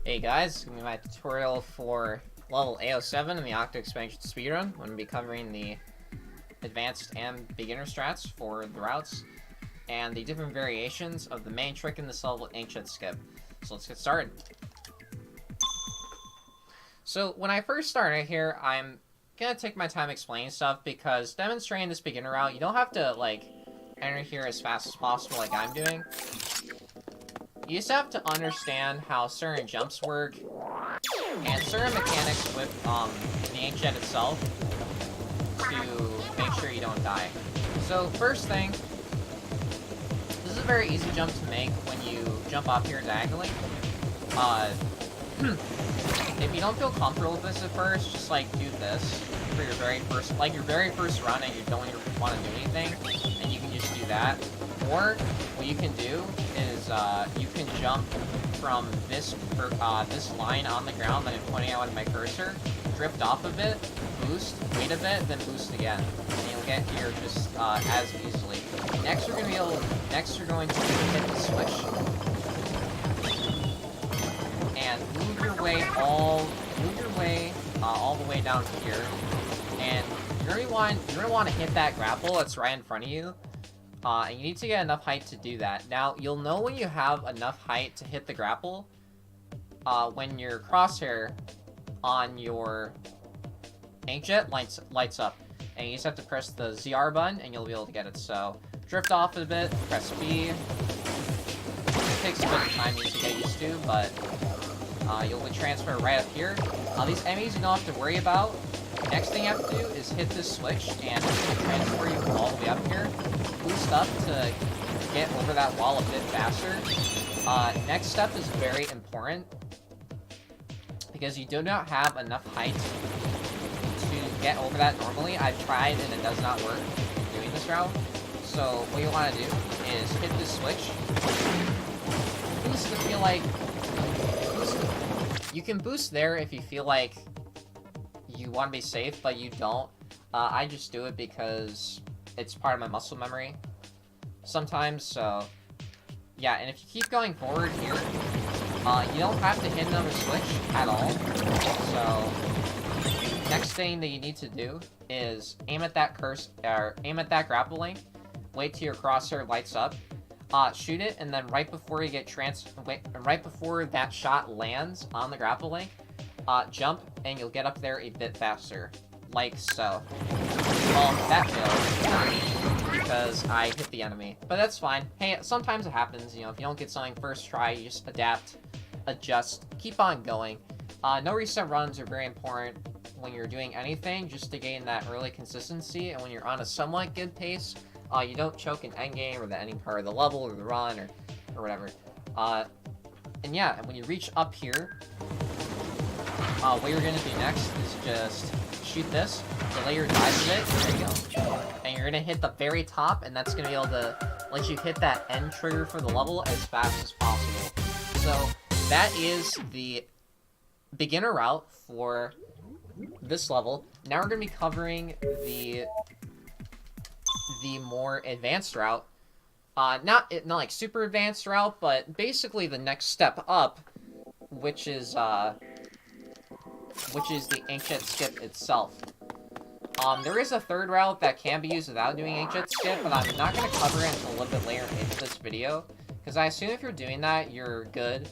Hey guys, it's going to be my tutorial for level A07 in the Octo expansion speedrun. I'm going to be covering the advanced and beginner strats for the routes and the different variations of the main trick in this level, Inkjet Skip. So let's get started. So when I first started here, I'm going to take my time explaining stuff because demonstrating this beginner route, you don't have to like enter here as fast as possible like I'm doing. You just have to understand how certain jumps work and certain mechanics with the Inkjet itself to make sure you don't die. So first thing, this is a very easy jump to make when you jump off here diagonally. If you don't feel comfortable with this at first, just like do this for your very first run and you don't want to do anything, and you can just do that. Or what you can do is you can jump from this line on the ground that I'm pointing out with my cursor, drift off of it, boost, wait a bit, then boost again, and you'll get here just as easily. Next, you're going to hit the switch and move your way all the way down here, and you're gonna want to hit that grapple that's right in front of you. And you need to get enough height to do that. Now, you'll know when you have enough height to hit the grapple when your crosshair on your Inkjet lights up. And you just have to press the ZR button and you'll be able to get it. So, drift off a bit, press B. It takes a bit of time to get used to, but you'll transfer right up here. These enemies you don't have to worry about. Next thing you have to do is hit this switch, and it's going to transfer you all the way up here. Boost up to get over that wall a bit faster. Next step is very important, because you do not have enough height to get over that normally. I've tried, and it does not work doing this route. So what you want to do is hit this switch. Boost to feel like... You can boost there if you feel like you want to be safe, but you don't. I just do it because it's part of my muscle memory sometimes, so yeah. And if you keep going forward here, you don't have to hit another switch at all. So next thing that you need to do is aim at that grapple link, wait till your crosshair lights up, shoot it, and then right before that shot lands on the grapple link, jump, and you'll get up there a bit faster, like so. Well, that failed, because I hit the enemy, but that's fine. Hey, sometimes it happens, you know, if you don't get something first try, you just adapt, adjust, keep on going. No reset runs are very important when you're doing anything, just to gain that early consistency, and when you're on a somewhat good pace, you don't choke in endgame, or the ending part of the level, or the run, or whatever. And yeah, and when you reach up here, what you're going to do next is just shoot this, delay your dive a bit, there you go. And you're going to hit the very top, and that's going to be able to let you hit that end trigger for the level as fast as possible. So, that is the beginner route for this level. Now we're going to be covering the more advanced route. Not like super advanced route, but basically the next step up, which is the Inkjet Skip itself. There is a third route that can be used without doing Inkjet Skip, but I'm not going to cover it until a little bit later into this video, because I assume if you're doing that, you're good,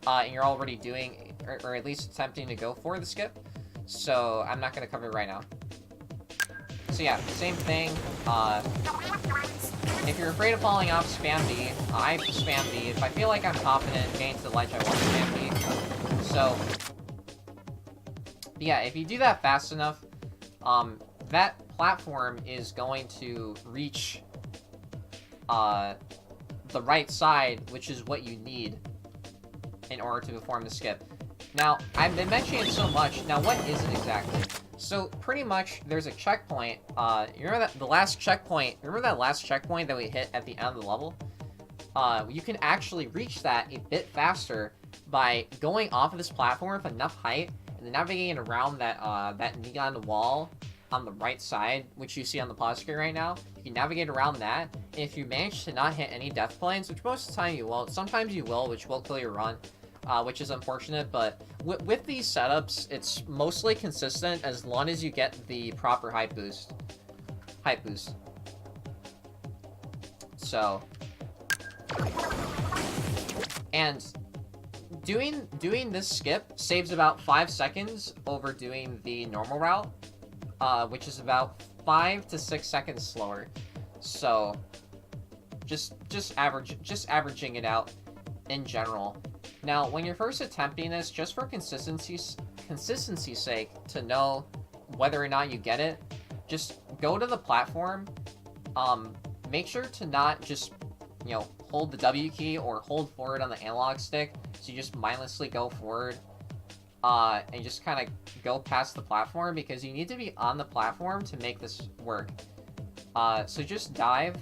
and you're already doing, or at least attempting to go for the skip, so I'm not going to cover it right now. So yeah, same thing. If you're afraid of falling off, spam B. I spam B. If I feel like I'm confident getting to the ledge, I won't spam B. So, yeah, if you do that fast enough, that platform is going to reach the right side, which is what you need in order to perform the skip. Now, I've been mentioning it so much. Now, what is it exactly? So, pretty much, there's a checkpoint. You remember that last checkpoint that we hit at the end of the level? You can actually reach that a bit faster by going off of this platform with enough height and then navigating around that neon wall on the right side, which you see on the pause screen right now. You can navigate around that, and if you manage to not hit any death planes, which most of the time you won't, sometimes you will, which will kill your run, which is unfortunate, but with these setups, it's mostly consistent as long as you get the proper height boost. So, and doing this skip saves about 5 seconds over doing the normal route, which is about 5 to 6 seconds slower. So, just averaging it out in general. Now, when you're first attempting this, just for consistency's sake, to know whether or not you get it, just go to the platform. Make sure to not just, you know, hold the W key or hold forward on the analog stick, so you just mindlessly go forward, and just kind of go past the platform, because you need to be on the platform to make this work. So just dive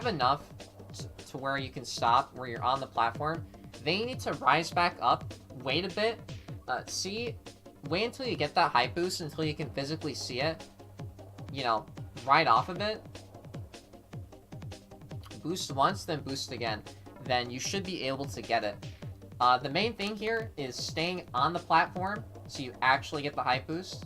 enough to where you can stop, where you're on the platform. Then you need to rise back up, wait a bit, wait until you get that height boost, until you can physically see it, you know, right off of it. Boost once, then boost again. Then you should be able to get it. The main thing here is staying on the platform, so you actually get the height boost.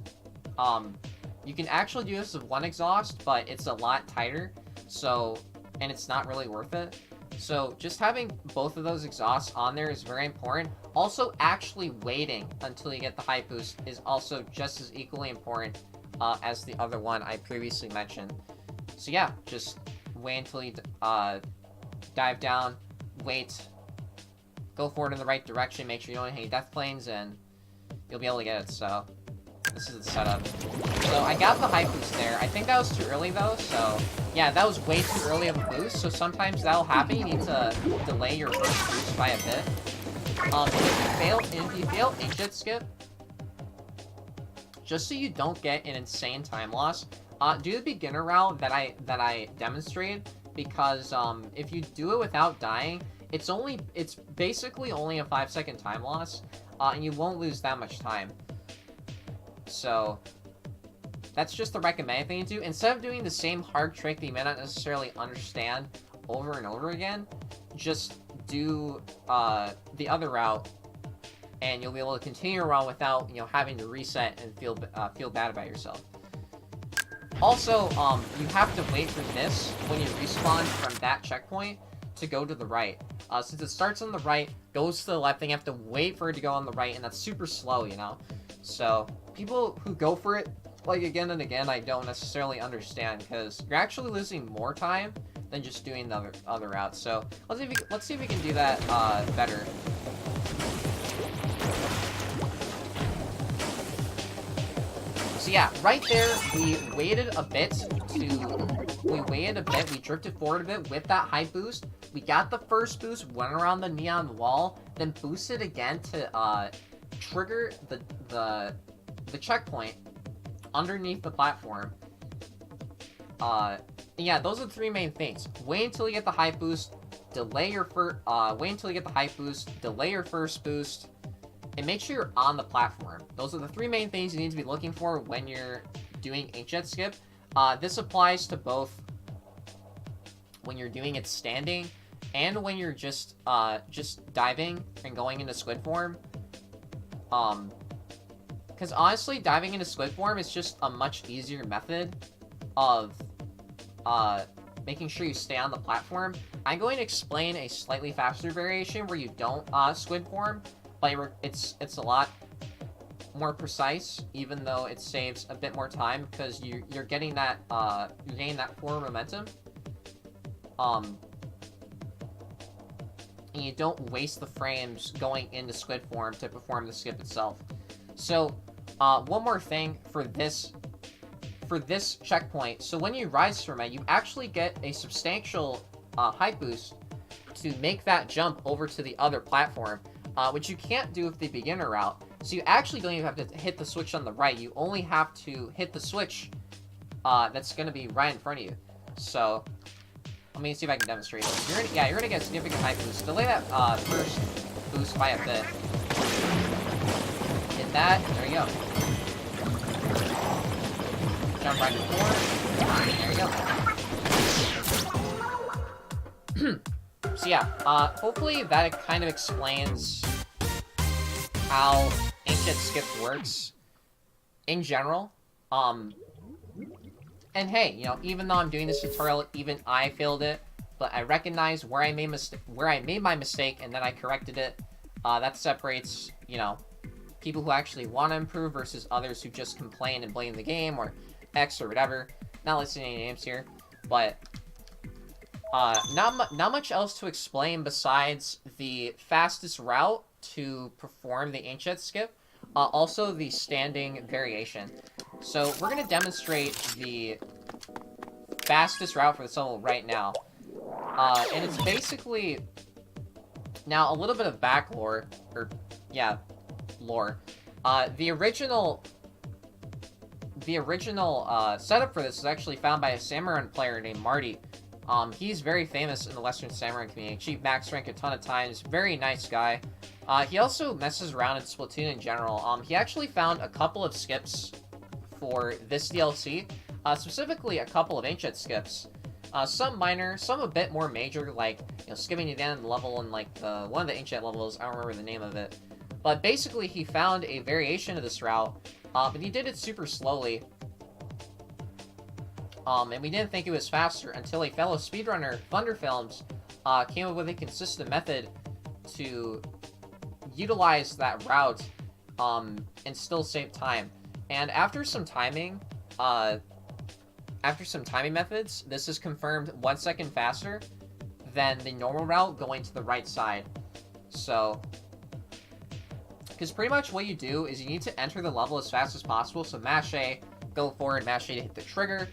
You can actually do this with one exhaust, but it's a lot tighter, so, and it's not really worth it. So just having both of those exhausts on there is very important. Also, actually waiting until you get the height boost is also just as equally important as the other one I previously mentioned. So yeah, just wait until you dive down, wait, go forward in the right direction, make sure you don't hit any death planes, and you'll be able to get it. So this is the setup. So I got the height boost there. I think that was too early though, so yeah, that was way too early of a boost, so sometimes that'll happen. You need to delay your first boost by a bit. If you fail Inkjet Skip, just so you don't get an insane time loss, do the beginner route that I demonstrated, because if you do it without dying, it's basically only a 5-second time loss, and you won't lose that much time. So that's just the recommended thing to do. Instead of doing the same hard trick that you may not necessarily understand over and over again, just do the other route, and you'll be able to continue your run without, you know, having to reset and feel bad about yourself. Also, you have to wait for this when you respawn from that checkpoint to go to the right. Since it starts on the right, goes to the left, then you have to wait for it to go on the right, and that's super slow, you know? So, people who go for it, like, again and again, I don't necessarily understand, because you're actually losing more time than just doing the other route. So, let's see if we can do that, better. So yeah, right there, we waited a bit, we drifted forward a bit with that height boost. We got the first boost, went around the neon wall, then boosted again to, trigger the checkpoint underneath the platform. Yeah, those are the three main things. Wait until you get the height boost, delay your first boost, and make sure you're on the platform. Those are the three main things you need to be looking for when you're doing Inkjet Skip. This applies to both when you're doing it standing and when you're just diving and going into squid form. Because honestly, diving into squid form is just a much easier method of making sure you stay on the platform. I'm going to explain a slightly faster variation where you don't squid form, but it's a lot more precise, even though it saves a bit more time, because you're getting that forward momentum. And you don't waste the frames going into squid form to perform the skip itself. So, one more thing for this checkpoint. So when you rise from it, you actually get a substantial height boost to make that jump over to the other platform, which you can't do with the beginner route. So you actually don't even have to hit the switch on the right. You only have to hit the switch that's going to be right in front of you. So let me see if I can demonstrate it. You're gonna get a significant height boost. Delay that first boost by a bit. Hit that. There you go. Jump right forward. There you go. So yeah, hopefully that kind of explains how Inkjet Skip works in general. And hey, you know, even though I'm doing this tutorial, even I failed it, but I recognize where I made my mistake, and then I corrected it. That separates, you know, people who actually want to improve versus others who just complain and blame the game or X or whatever. Not listing any names here, but not much else to explain besides the fastest route to perform the Inkjet Skip. Also the standing variation. So we're going to demonstrate the fastest route for this level right now. And it's basically... Now, a little bit of back lore, or, yeah, lore. The original setup for this was actually found by a Samurott player named Marty. He's very famous in the Western Samurott community. Achieved max rank a ton of times. Very nice guy. He also messes around in Splatoon in general. He actually found a couple of skips for this DLC. Specifically, a couple of Inkjet skips. Some minor, some a bit more major, like, you know, skipping to the end of the level in, like, one of the Inkjet levels. I don't remember the name of it. But basically, he found a variation of this route, but he did it super slowly. And we didn't think it was faster until a fellow speedrunner, Thunderfilms, came up with a consistent method to utilize that route, and still save time. And after some timing methods, this is confirmed 1 second faster than the normal route going to the right side. So, because pretty much what you do is you need to enter the level as fast as possible. So mash A, go forward, mash A to hit the trigger.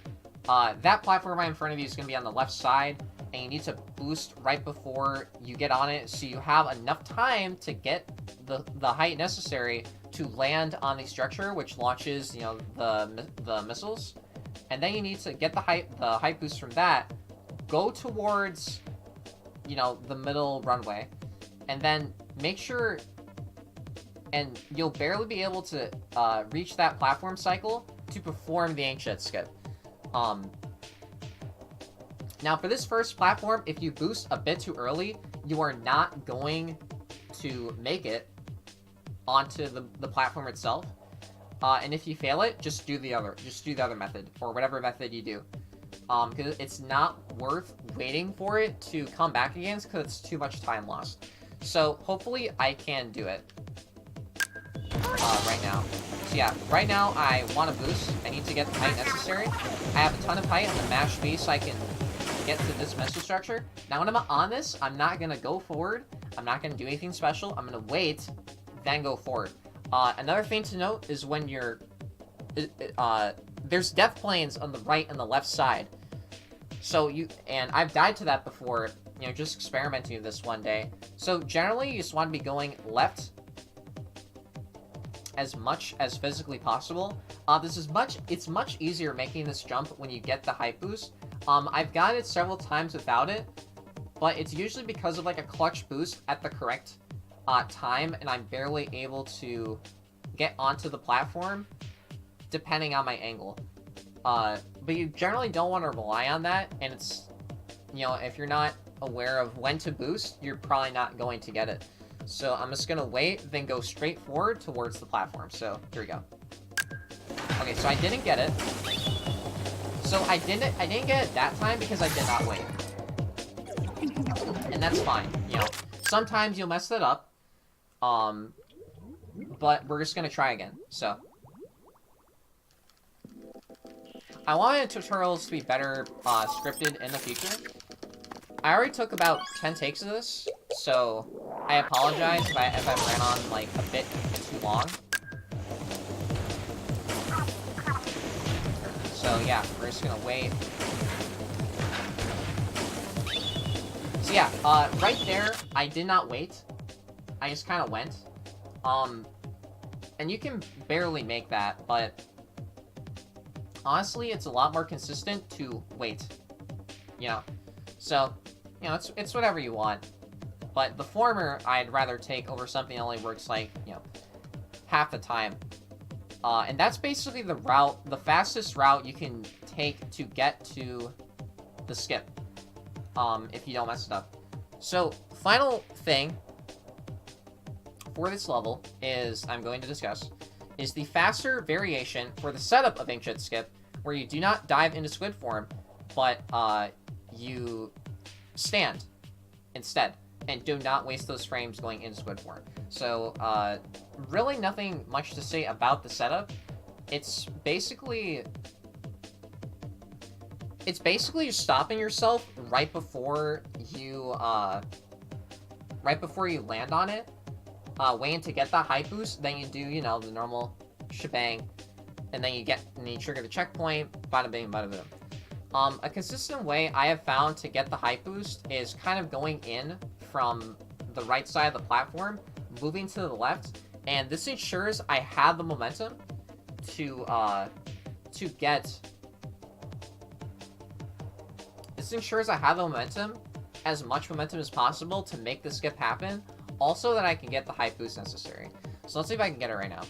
That platform right in front of you is going to be on the left side, and you need to boost right before you get on it, so you have enough time to get the height necessary to land on the structure, which launches, you know, the missiles. And then you need to get the height boost from that, go towards, you know, the middle runway, and then make sure, and you'll barely be able to reach that platform cycle to perform the Inkjet Skip. Now for this first platform, if you boost a bit too early, you are not going to make it onto the platform itself. And if you fail it, just do the other method, or whatever method you do. Because it's not worth waiting for it to come back again, because it's too much time lost. So hopefully I can do it right now. So yeah, right now I want to boost. I need to get the height necessary. I have a ton of height on the mash B, so I can get to this missile structure. Now when I'm on this, I'm not going to go forward. I'm not going to do anything special. I'm going to wait, then go forward. Another thing to note is when you're... there's death planes on the right and the left side. So and I've died to that before, you know, just experimenting with this one day. So generally, you just want to be going left as much as physically possible. It's much easier making this jump when you get the height boost. I've gotten it several times without it, but it's usually because of like a clutch boost at the correct time, and I'm barely able to get onto the platform depending on my angle. But you generally don't want to rely on that, and it's, you know, if you're not aware of when to boost, you're probably not going to get it. So I'm just gonna wait, then go straight forward towards the platform. So here we go. Okay, so I didn't get it. So I didn't get it that time because I did not wait. And that's fine, you know. Sometimes you'll mess that up. But we're just gonna try again, so. I wanted tutorials to be better scripted in the future. I already took about 10 takes of this, so I apologize if I ran on like a bit too long. So yeah, we're just gonna wait. So yeah, right there, I did not wait. I just kind of went. And you can barely make that, but honestly, it's a lot more consistent to wait. You know, so, you know, it's whatever you want. But the former, I'd rather take over something that only works like, you know, half the time. And that's basically the route, the fastest route you can take to get to the skip, if you don't mess it up. So, final thing for this level is I'm going to discuss is the faster variation for the setup of Inkjet Skip, where you do not dive into squid form, but you stand instead, and do not waste those frames going into squid form. So, really nothing much to say about the setup. It's basically just stopping yourself right before you land on it, waiting to get that height boost, then you do, you know, the normal shebang, and then you trigger the checkpoint, bada bing, bada boom. A consistent way I have found to get the height boost is kind of going in from the right side of the platform, moving to the left, and this ensures I have the momentum to get... This ensures I have the momentum, as much momentum as possible, to make the skip happen, also that I can get the height boost necessary. So let's see if I can get it right now.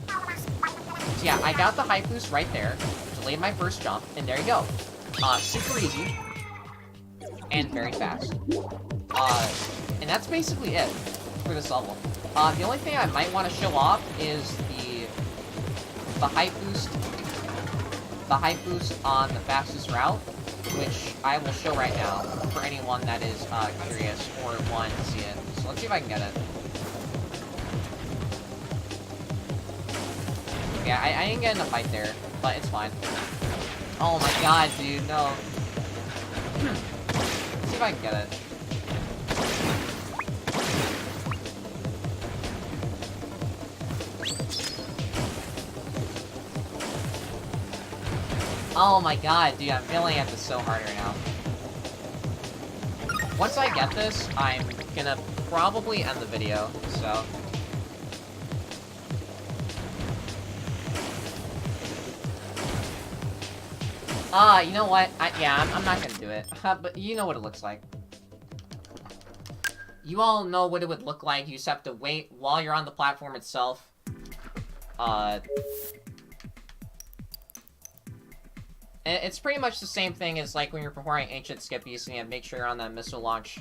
So yeah, I got the height boost right there, delayed my first jump, and there you go. Super easy, and very fast. And that's basically it for this level. The only thing I might want to show off is the height boost on the fastest route, which I will show right now for anyone that is curious or wanting to see it. So let's see if I can get it. Yeah, I didn't get in a fight there, but it's fine. Oh my god, dude, no. Let's see if I can get it. Oh my god, dude, I'm failing at this so hard right now. Once I get this, I'm gonna probably end the video, so... you know what? I'm not gonna do it. But you know what it looks like. You all know what it would look like. You just have to wait while you're on the platform itself. It's pretty much the same thing as like when you're performing Inkjet Skip. You have to make sure you're on that missile launch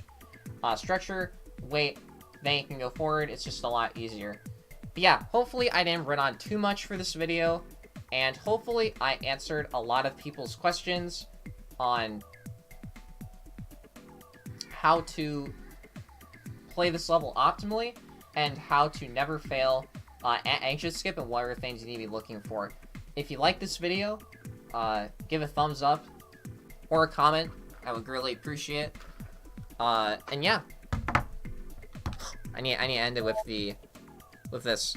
structure. Wait, then you can go forward. It's just a lot easier. But yeah, hopefully I didn't run on too much for this video. And hopefully I answered a lot of people's questions on how to play this level optimally and how to never fail at Inkjet Skip and what are things you need to be looking for. If you like this video, give a thumbs up or a comment. I would greatly appreciate it. And yeah, I need to end it with this.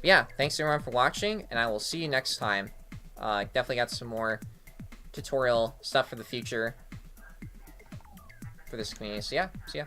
Yeah, thanks everyone for watching, and I will see you next time. Definitely got some more tutorial stuff for the future for this community. So yeah, see ya.